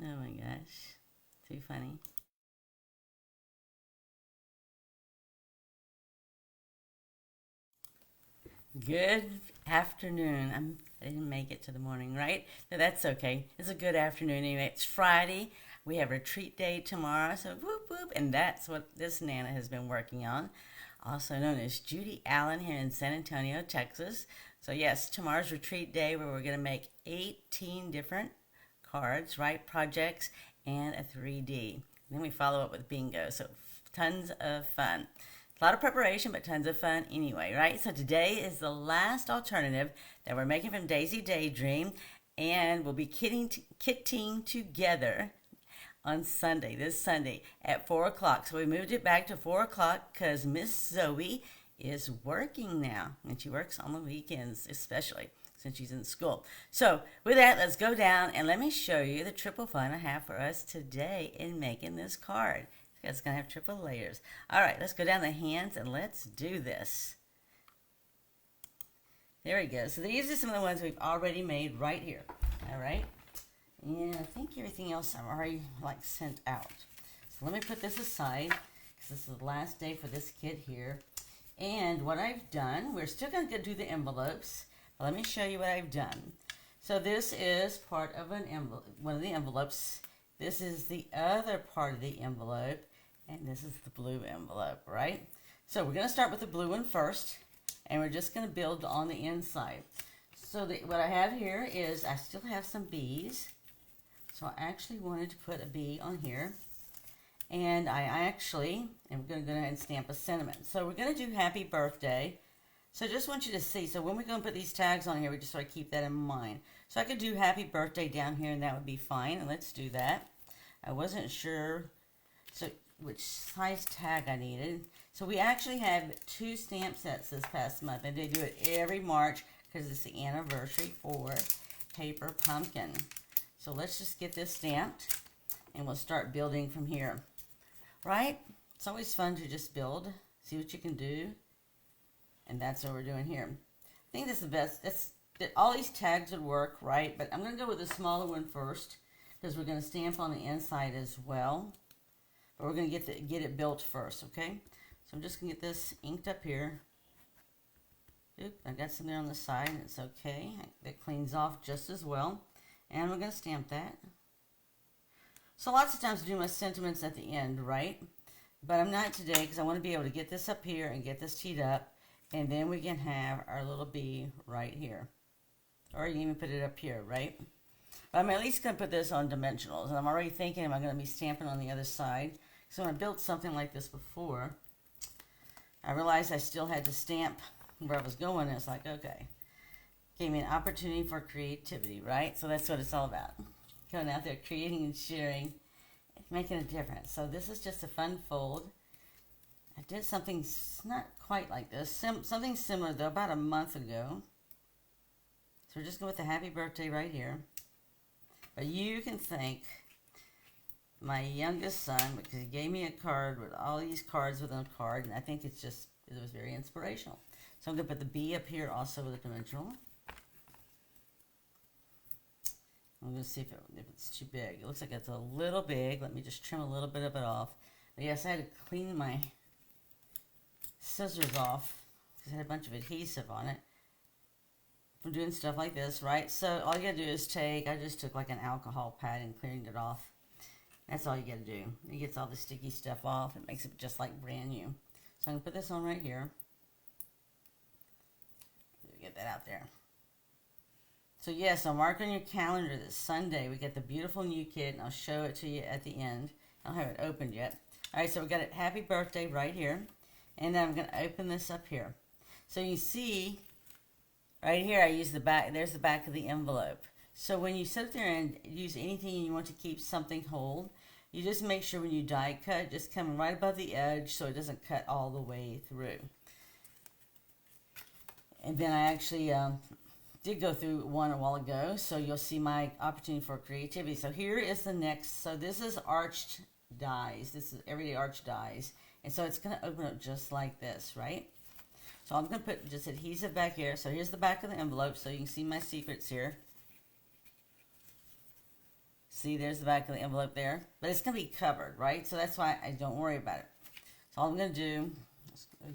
Oh my gosh. Too funny. Good afternoon. I didn't make it to the morning, right? No, that's okay. It's a good afternoon anyway. It's Friday. We have retreat day tomorrow, so whoop whoop. And that's what this Nana has been working on, also known as Judy Allan here in San Antonio, Texas. So, yes, tomorrow's retreat day where we're going to make 18 different cards, right? Projects and a 3D. And then we follow up with bingo. So, tons of fun. A lot of preparation, but tons of fun anyway, right? So today is the last alternative that we're making from Daisy Daydream, and we'll be kitting together on Sunday, this Sunday at 4 o'clock. So we moved it back to 4 o'clock because Miss Zoe is working now, and she works on the weekends especially since she's in school. So with that, let's go down and let me show you the triple fun I have for us today in making this card. It's going to have triple layers. All right, let's go down the hands and let's do this. There we go. So these are some of the ones we've already made right here. All right. And I think everything else I've already sent out. So let me put this aside because this is the last day for this kit here. And what I've done, we're still going to do the envelopes, but let me show you what I've done. So this is part of an envelope, one of the envelopes. This is the other part of the envelope. And this is the blue envelope, right? So we're going to start with the blue one first, and we're just going to build on the inside. So what I have here is I still have some bees. So I actually wanted to put a bee on here. And I actually am going to go ahead and stamp a sentiment. So we're going to do happy birthday. So I just want you to see. So when we're going to put these tags on here, we just sort of keep that in mind. So I could do happy birthday down here, and that would be fine. And let's do that. I wasn't sure which size tag I needed. So we actually have 2 stamp sets this past month, and they do it every March because it's the anniversary for Paper Pumpkin. So let's just get this stamped, and we'll start building from here. Right? It's always fun to just build, see what you can do, and that's what we're doing here. I think that's the best. All these tags would work, right? But I'm going to go with the smaller one first because we're going to stamp on the inside as well. But we're going to get it built first, okay? So I'm just going to get this inked up here. Oop, I got some there on the side. It's okay. That cleans off just as well. And we're going to stamp that. So lots of times I do my sentiments at the end, right? But I'm not today because I want to be able to get this up here and get this teed up. And then we can have our little bee right here. Or you can even put it up here, right? But I'm at least going to put this on dimensionals. And I'm already thinking, am I going to be stamping on the other side? So when I built something like this before, I realized I still had to stamp where I was going. It's like, okay, gave me an opportunity for creativity, right? So that's what it's all about. Going out there, creating and sharing, making a difference. So this is just a fun fold. I did something not quite like this, something similar though, about a month ago. So we're just going with the happy birthday right here. But you can thank my youngest son because he gave me a card with all these cards within a card, and I think it was very inspirational. So I'm going to put the B up here also with a dimensional. I'm going to see if it's too big. It looks like it's a little big. Let me just trim a little bit of it off. But yes, I had to clean my scissors off because I had a bunch of adhesive on it from doing stuff like this, right? So all you gotta do is I just took like an alcohol pad and cleaned it off. That's all you gotta do. It gets all the sticky stuff off. It makes it just like brand new. So I'm gonna put this on right here. Get that out there. So yes, I'll mark on your calendar that Sunday we get the beautiful new kit, and I'll show it to you at the end. I don't have it opened yet. All right, so we got it happy birthday right here. And then I'm gonna open this up here. So you see, right here, I use the back. There's the back of the envelope. So when you sit there and use anything and you want to keep something whole, you just make sure when you die cut, just come right above the edge so it doesn't cut all the way through. And then I actually did go through one a while ago, so you'll see my opportunity for creativity. So here is the next. So this is arched dies. This is everyday arched dies. And so it's going to open up just like this, right? So I'm going to put just adhesive back here. So here's the back of the envelope so you can see my secrets here. See, there's the back of the envelope there. But it's going to be covered, right? So that's why I don't worry about it. So all I'm going to do,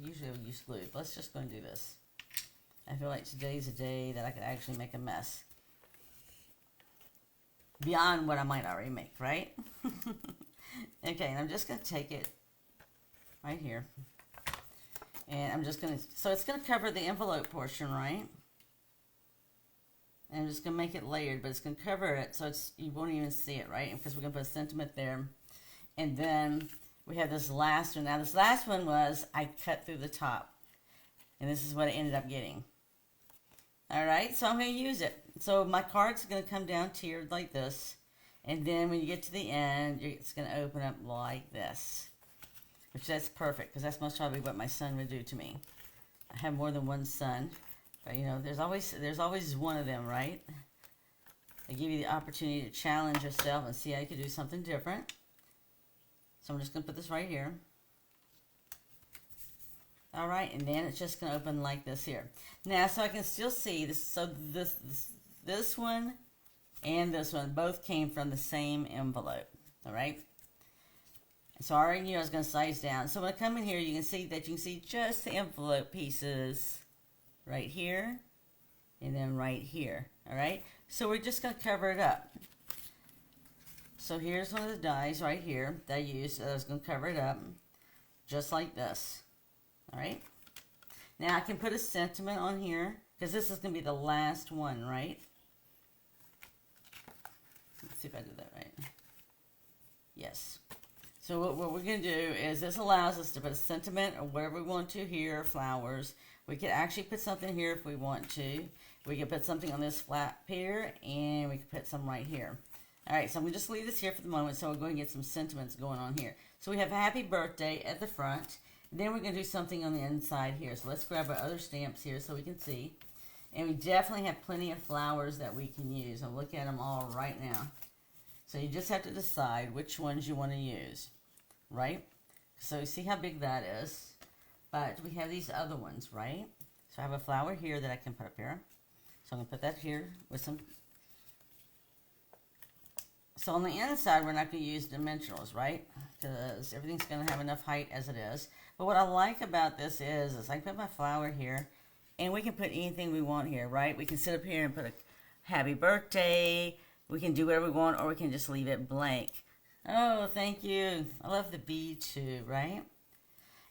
usually I would use glue, but let's just go and do this. I feel like today's a day that I could actually make a mess. Beyond what I might already make, right? Okay, and I'm just going to take it right here. And I'm just going to, so it's going to cover the envelope portion, right? And I'm just going to make it layered, but it's going to cover it so it's, you won't even see it, right? Because we're going to put a sentiment there. And then we have this last one. Now this last one was, I cut through the top. And this is what I ended up getting. Alright, so I'm going to use it. So my card's going to come down tiered like this. And then when you get to the end, it's going to open up like this. Which that's perfect, because that's most probably what my son would do to me. I have more than one son. But you know, there's always one of them, right? They give you the opportunity to challenge yourself and see how you can do something different. So I'm just going to put this right here. Alright, and then it's just going to open like this here. Now, so I can still see this. So this one and this one both came from the same envelope. Alright? So I already knew I was going to size down. So when I come in here, you can see just the envelope pieces right here and then right here. Alright? So we're just going to cover it up. So here's one of the dies right here that I used. I was going to cover it up just like this. Alright, now I can put a sentiment on here because this is going to be the last one, right? Let's see if I did that right. Yes. So what we're going to do is this allows us to put a sentiment or whatever we want to here, flowers. We could actually put something here if we want to. We could put something on this flap here and we could put some right here. Alright, so I'm going to just leave this here for the moment so we're going to get some sentiments going on here. So we have happy birthday at the front. Then we're going to do something on the inside here. So let's grab our other stamps here so we can see. And we definitely have plenty of flowers that we can use. I'm looking at them all right now. So you just have to decide which ones you want to use. Right? So you see how big that is. But we have these other ones, right? So I have a flower here that I can put up here. So I'm going to put that here with some. So on the inside, we're not going to use dimensionals, right? Because everything's going to have enough height as it is. But what I like about this is I can put my flower here, and we can put anything we want here, right? We can sit up here and put a happy birthday. We can do whatever we want, or we can just leave it blank. Oh, thank you. I love the bee too, right?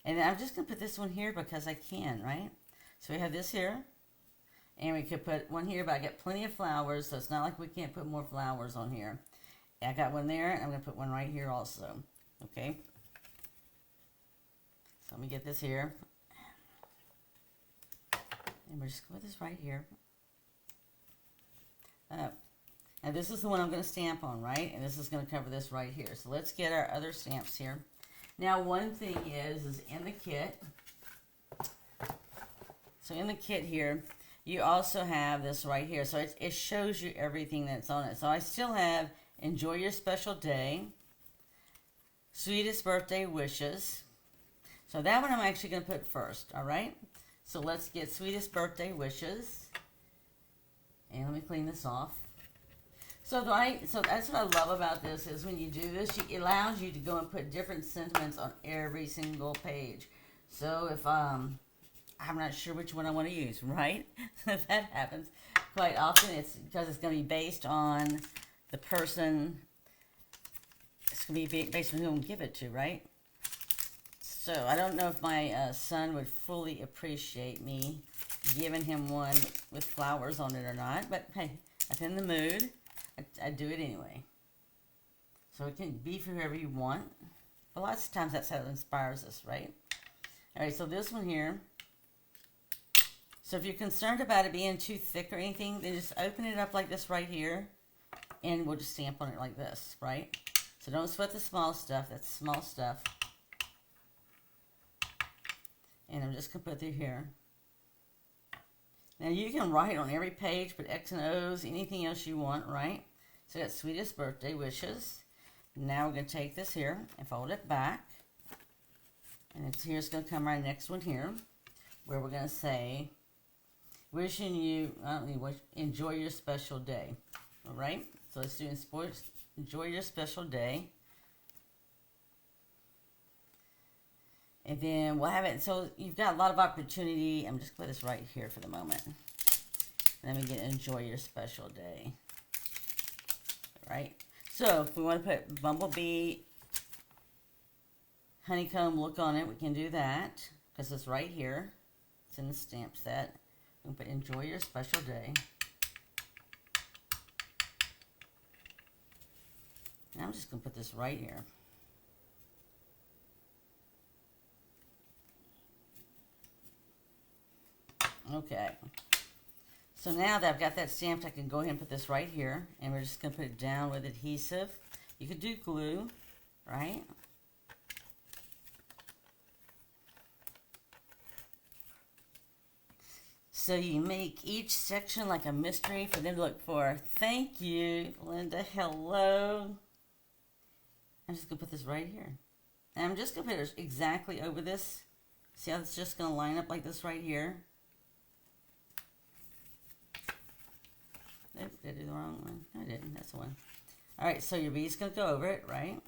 And I'm just going to put this one here because I can, right? So we have this here, and we could put one here, but I got plenty of flowers, so it's not like we can't put more flowers on here. I got one there, and I'm going to put one right here also. Okay? So let me get this here. And we're just going to put this right here. Now this is the one I'm going to stamp on, right? And this is going to cover this right here. So let's get our other stamps here. Now one thing is in the kit. So in the kit here, you also have this right here. So it shows you everything that's on it. So I still have Enjoy Your Special Day, Sweetest Birthday Wishes. So that one I'm actually going to put first, all right? So let's get Sweetest Birthday Wishes. And let me clean this off. So that's what I love about this is when you do this, it allows you to go and put different sentiments on every single page. So if I'm not sure which one I want to use, right? That happens quite often. It's because it's going to be based on the person. It's going to be based on who I'm going to give it to, right? So I don't know if my son would fully appreciate me giving him one with flowers on it or not. But hey, if I'm in the mood, I do it anyway. So it can be for whoever you want. But lots of times that's how it inspires us, right? Alright, so this one here. So if you're concerned about it being too thick or anything, then just open it up like this right here. And we'll just stamp on it like this, right? So don't sweat the small stuff. That's small stuff. And I'm just going to put it here. Now you can write on every page, put X and O's, anything else you want, right? So that's Sweetest Birthday Wishes. Now we're going to take this here and fold it back. And here's going to come our next one here, where we're going to say, wishing you enjoy your special day. All right? So let's do enjoy your special day. And then we'll have it, so you've got a lot of opportunity. I'm just going to put this right here for the moment. And then we get enjoy your special day. Right? So if we want to put bumblebee, honeycomb look on it, we can do that. Because it's right here. It's in the stamp set. We'll put enjoy your special day. And I'm just going to put this right here. Okay. So now that I've got that stamped, I can go ahead and put this right here. And we're just going to put it down with adhesive. You could do glue, right? So you make each section like a mystery for them to look for. Thank you, Linda. Hello. I'm just going to put this right here. And I'm just going to put it exactly over this. See how it's just going to line up like this right here? Nope, did I do the wrong one? No, I didn't. That's the one. All right, so your bead's going to go over it, right?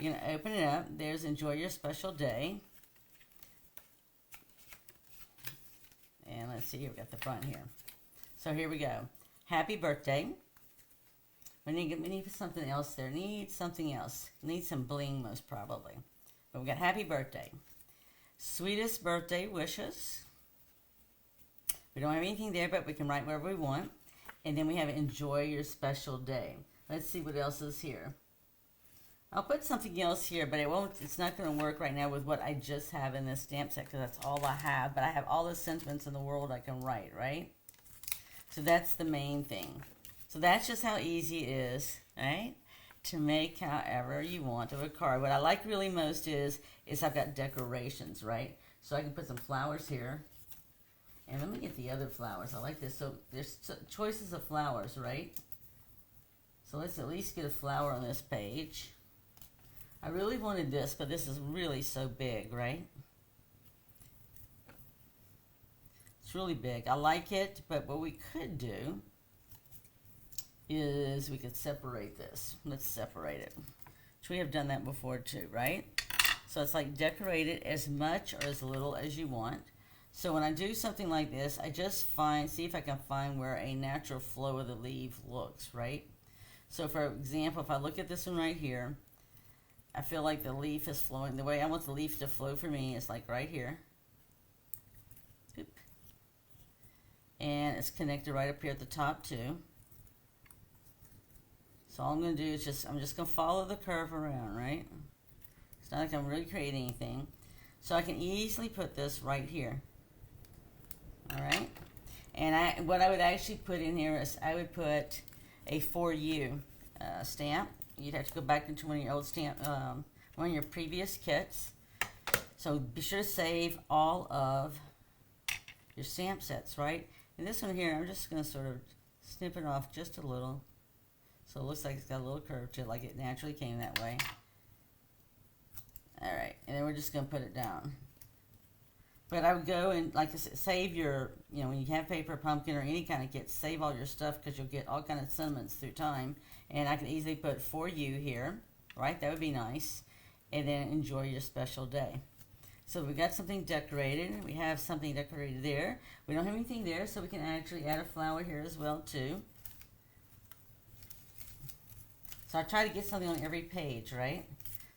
You're going to open it up. There's enjoy your special day. And let's see, we've got the front here. So here we go. Happy birthday. We need something else there. Need something else. Need some bling, most probably. But we got happy birthday. Sweetest birthday wishes. We don't have anything there, but we can write wherever we want. And then we have enjoy your special day. Let's see what else is here. I'll put something else here, but it's not going to work right now with what I just have in this stamp set because that's all I have. But I have all the sentiments in the world I can write, right? So that's the main thing. So that's just how easy it is, right? To make however you want of a card. What I like really most is I've got decorations, right? So I can put some flowers here. And let me get the other flowers. I like this. So there's choices of flowers, right? So let's at least get a flower on this page. I really wanted this, but this is really so big, right? It's really big. I like it, but what we could do is we could separate this. Let's separate it. Which we have done that before too, right? So it's like decorate it as much or as little as you want. So when I do something like this, I just see if I can find where a natural flow of the leaf looks, right? So for example, if I look at this one right here, I feel like the leaf is flowing. The way I want the leaf to flow for me is like right here. Oop. And it's connected right up here at the top too. So all I'm going to do is I'm just going to follow the curve around, right? It's not like I'm really creating anything. So I can easily put this right here. All right? And what I would actually put in here is I would put a for you stamp. You'd have to go back into one of your old one of your previous kits. So be sure to save all of your stamp sets, right? And this one here, I'm just going to sort of snip it off just a little. So it looks like it's got a little curve to it, like it naturally came that way. All right, and then we're just going to put it down. But I would go and, like I said, save your, when you have paper pumpkin or any kind of kit, save all your stuff because you'll get all kind of sentiments through time. And I can easily put for you here, right? That would be nice. And then enjoy your special day. So we've got something decorated. We have something decorated there. We don't have anything there, so we can actually add a flower here as well, too. So I try to get something on every page, right?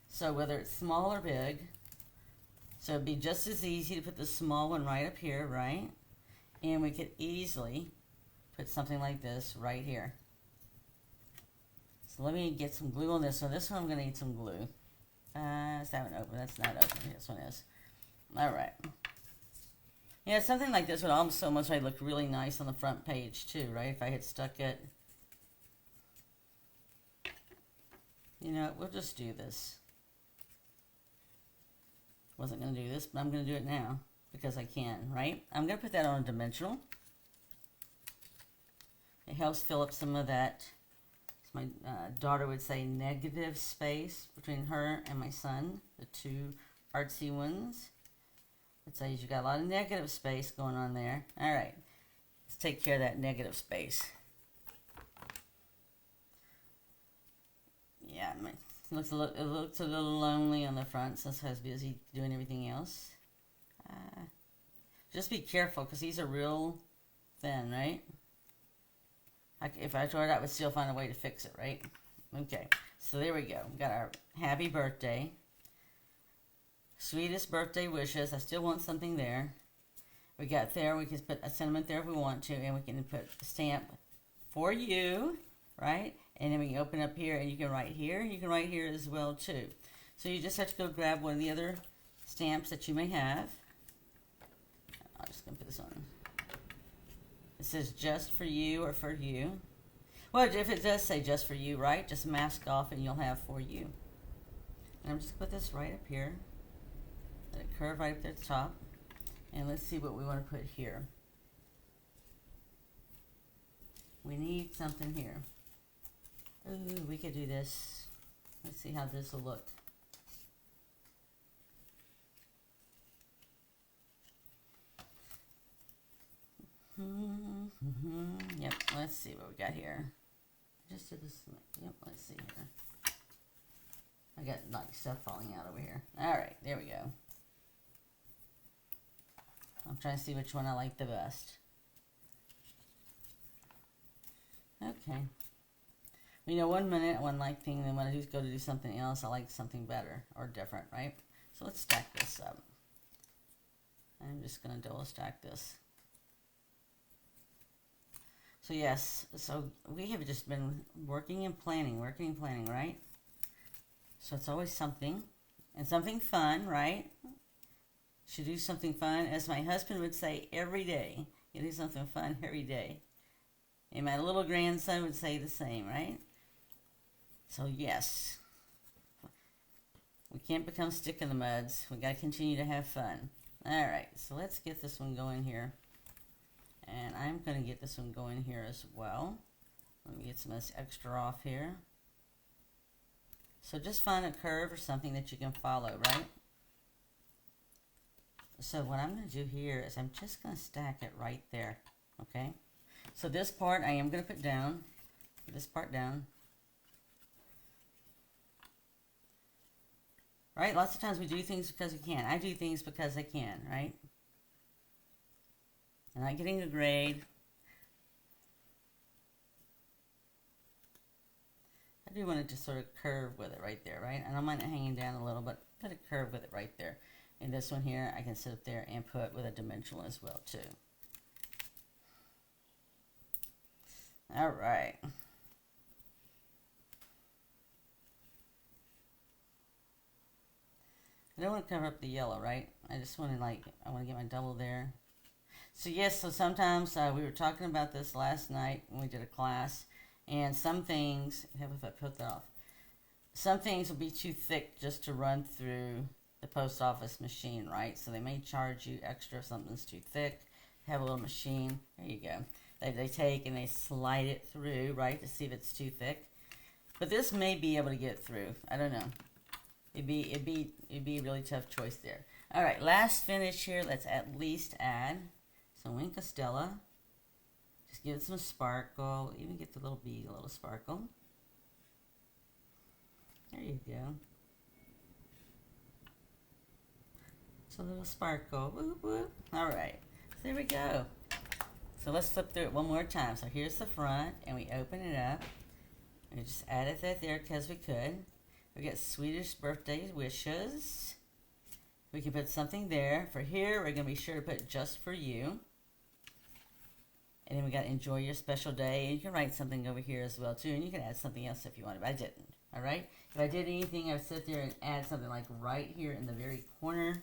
So whether it's small or big. So it'd be just as easy to put the small one right up here, right? And we could easily put something like this right here. So let me get some glue on this. So this one I'm going to need some glue. Is that one open? That's not open. This one is. All right. Yeah, something like this would also most likely look really nice on the front page too, right? If I had stuck it. We'll just do this. Wasn't going to do this, but I'm going to do it now because I can, right? I'm going to put that on a dimensional. It helps fill up some of that, as my daughter would say, negative space between her and my son, the two artsy ones. It says you got a lot of negative space going on there. All right, let's take care of that negative space. It looks a little lonely on the front since I was busy doing everything else. Just be careful because these are real thin, right? If I tore it out, I would still find a way to fix it, right? Okay, so there we go. We got our happy birthday. Sweetest birthday wishes. I still want something there. We got there. We can put a sentiment there if we want to, and we can put a stamp for you, right? And then we can open up here, and you can write here. You can write here as well, too. So you just have to go grab one of the other stamps that you may have. I'm just going to put this on. It says just for you or for you. Well, if it does say just for you, right? Just mask off, and you'll have for you. And I'm just going to put this right up here. Let it curve right up there at the top. And let's see what we want to put here. We need something here. Ooh, we could do this. Let's see how this will look. Yep, let's see what we got here. Just did this. Yep, let's see here. I got like stuff falling out over here. Alright, there we go. I'm trying to see which one I like the best. Okay. You know, 1 minute, one like thing, then when I go to do something else, I like something better or different, right? So let's stack this up. I'm just going to double stack this. So yes, so we have just been working and planning, right? So it's always something, and something fun, right? Should do something fun, as my husband would say, every day. You do something fun every day. And my little grandson would say the same, right? So yes, we can't become stick in the muds. We got to continue to have fun. All right, so let's get this one going here. And I'm going to get this one going here as well. Let me get some of this extra off here. So just find a curve or something that you can follow, right? So what I'm going to do here is I'm just going to stack it right there, okay? So this part I am going to put down, put this part down. Right? Lots of times we do things because we can. I do things because I can, right? I'm not getting a grade. I do want it to sort of curve with it right there, right? I don't mind it hanging down a little, but put a curve with it right there. And this one here, I can sit up there and put with a dimensional as well, too. All right. I don't want to cover up the yellow, right? I just want to I want to get my double there. So yes, so sometimes we were talking about this last night when we did a class, and some things, if I put that off, some things will be too thick just to run through the post office machine, right? So they may charge you extra if something's too thick. Have a little machine. There you go. They take and they slide it through, right, to see if it's too thick. But this may be able to get through. I don't know. It'd be a really tough choice there. All right, last finish here. Let's at least add some Wink of Stella. Just give it some sparkle. Even get the little bead, a little sparkle. There you go. Just a little sparkle. Whoop, whoop. All right, so there we go. So let's flip through it one more time. So here's the front, and we open it up. And we just added that there because we could. We got sweetest birthday wishes. We can put something there. For here, we're going to be sure to put just for you. And then we got enjoy your special day. And you can write something over here as well, too. And you can add something else if you want, but I didn't. All right? If I did anything, I would sit there and add something like right here in the very corner.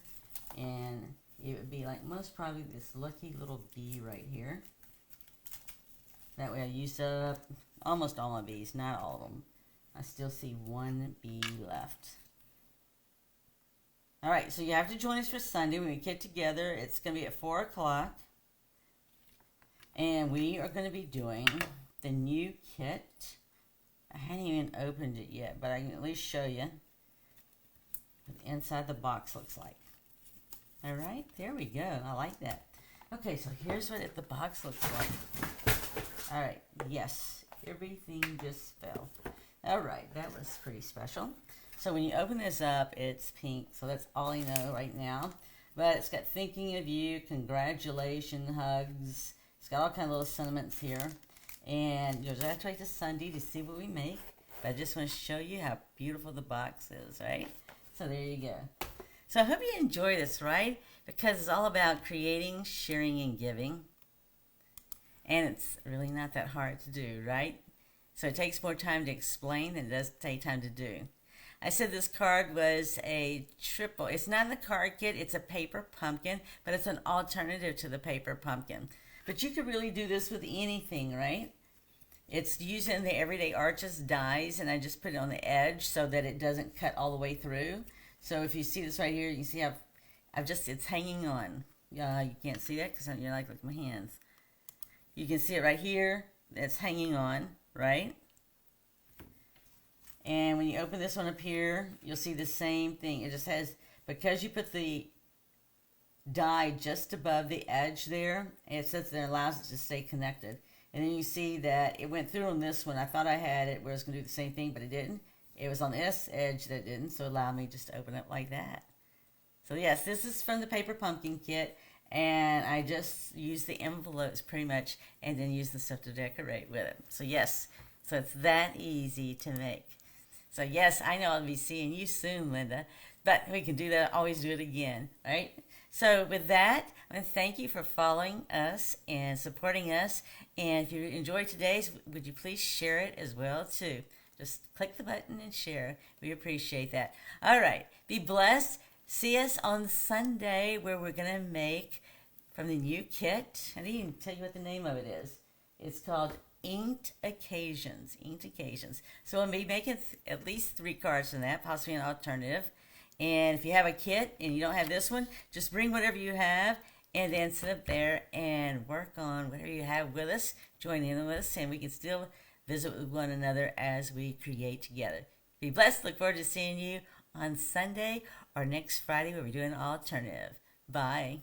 And it would be like most probably this lucky little bee right here. That way I used up almost all my bees, not all of them. I still see one bee left. All right, so you have to join us for Sunday when we get together. It's going to be at 4 o'clock. And we are going to be doing the new kit. I hadn't even opened it yet, but I can at least show you what the inside the box looks like. All right, there we go. I like that. Okay, so here's what the box looks like. All right, yes, everything just fell. All right, that was pretty special. So when you open this up, it's pink, so that's all I know right now. But it's got thinking of you, congratulations, hugs. It's got all kind of little sentiments here. And you'll just have to wait till Sunday to see what we make. But I just want to show you how beautiful the box is, right? So there you go. So I hope you enjoy this, right? Because it's all about creating, sharing, and giving. And it's really not that hard to do, right? So it takes more time to explain than it does take time to do. I said this card was a triple. It's not a card kit, it's a paper pumpkin, but it's an alternative to the paper pumpkin. But you could really do this with anything, right? It's using the Everyday Arches dies, and I just put it on the edge so that it doesn't cut all the way through. So if you see this right here, you can see how it's hanging on. You can't see that because you're like, look at my hands. You can see it right here. It's hanging on, right? And when you open this one up here, you'll see the same thing. It just has, because you put the die just above the edge there, it sits there and allows it to stay connected. And then you see that it went through on this one. I thought I had it where it was going to do the same thing, but it didn't. It was on this edge that it didn't, so it allowed me just to open it like that. So yes, this is from the Paper Pumpkin Kit, and I just used the envelopes pretty much, and then used the stuff to decorate with it. So yes, so it's that easy to make. So yes, I know I'll be seeing you soon, Linda, but we can do that, always do it again, right? So with that, I want to thank you for following us and supporting us. And if you enjoyed today's, would you please share it as well too? Just click the button and share. We appreciate that. All right, be blessed. See us on Sunday where we're going to make from the new kit. I didn't even tell you what the name of it is. It's called Inked Occasions. Inked Occasions. So we'll be making at least 3 cards from that, possibly an alternative. And if you have a kit and you don't have this one, just bring whatever you have and then sit up there and work on whatever you have with us. Join in with us, and we can still visit with one another as we create together. Be blessed. Look forward to seeing you on Sunday or next Friday where we're doing an alternative. Bye.